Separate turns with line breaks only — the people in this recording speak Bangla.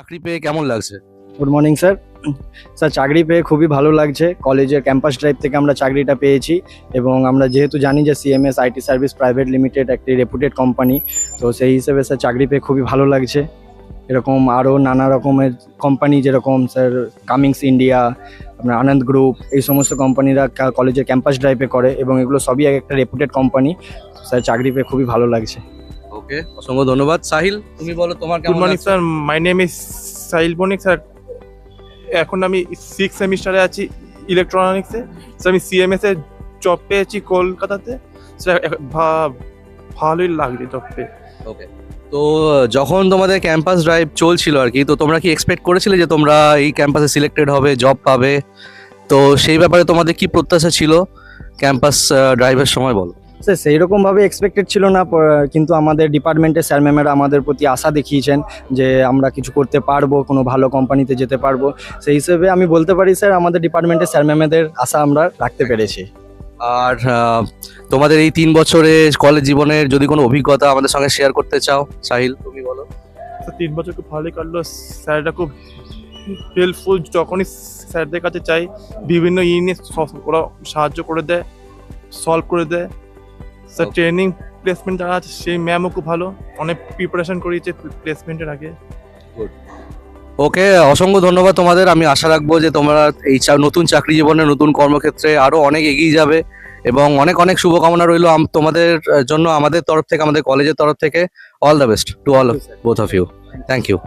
চাকরি পেয়ে কেমন লাগছে?
Good morning sir. স্যার চাকরি পেয়ে খুবই ভালো লাগছে। কলেজের ক্যাম্পাস ড্রাইভ থেকে আমরা চাকরিটা পেয়েছি এবং আমরা যেহেতু জানি যে CMS IT service private limited একটি রেপুটেড কোম্পানি, তো সেই হিসেবে স্যার চাকরি পেয়ে খুবই ভালো লাগছে। এরকম আরও নানা রকমের কোম্পানি যেরকম স্যার কামিংস ইন্ডিয়া, আপনার আনন্দ গ্রুপ, এই সমস্ত কোম্পানিরা কলেজের ক্যাম্পাস ড্রাইভে করে এবং এগুলো সবই একটা রেপুটেড কোম্পানি। স্যার চাকরি পেয়ে খুবই ভালো লাগছে।
ওকে, অসংখ্য ধন্যবাদ। সাহিল, তুমি বলো তোমার
গুড
কেমন
মর্নিং
লাগছে?
Sir, my name is Sahil Banik sir. এখন আমি 6 সেমিস্টারে আছি ইলেকট্রনিক্সে। স্যার আমি সিএমএস এর জব পেয়েছি কলকাতাতে। স্যার ভালোই লাগছে জব পেয়ে।
ওকে, তো যখন তোমাদের ক্যাম্পাস ড্রাইভ চলছিল আর কি, তো তোমরা কি এক্সপেক্ট করেছিলে যে তোমরা এই ক্যাম্পাসে সিলেক্টেড হবে, জব পাবে? তো সেই ব্যাপারে তোমাদের কি প্রত্যাশা ছিল ক্যাম্পাস ড্রাইভের সময়, বলো?
স্যার সেই রকমভাবে এক্সপেক্টেড ছিল না, কিন্তু আমাদের ডিপার্টমেন্টের স্যার ম্যামেরা আমাদের প্রতি আশা দেখিয়েছেন যে আমরা কিছু করতে পারবো, কোনো ভালো কোম্পানিতে যেতে পারবো। সেই হিসেবে আমি বলতে পারি স্যার আমাদের ডিপার্টমেন্টের স্যার ম্যামেদের আশা আমরা রাখতে পেরেছি।
আর তোমাদের এই 3 বছরে কলেজ জীবনের যদি কোনো অভিজ্ঞতা আমাদের সঙ্গে শেয়ার করতে চাও, সাহিল তুমি বলো।
স্যার 3 বছর খুব ভালোই কাটলো। স্যাররা খুব হেল্পফুল। যখনই স্যারদের কাছে চাই বিভিন্ন নিয়ে ওরা সাহায্য করে দেয়, সলভ করে দেয়। Sir
Okay.
ট্রেনিং প্লেসমেন্ট যারা আছে সেই ম্যামও খুব ভালো, অনেক প্রিপারেশন করিয়েছে প্লেসমেন্টের আগে।
ওকে, অসংখ্য ধন্যবাদ তোমাদের। আমি আশা রাখবো যে তোমরা এই নতুন চাকরি জীবনে, নতুন কর্মক্ষেত্রে আরো অনেক এগিয়ে যাবে এবং অনেক অনেক শুভকামনা রইল তোমাদের জন্য, আমাদের তরফ থেকে, আমাদের কলেজের তরফ থেকে। All the best to all both of you. Thank you.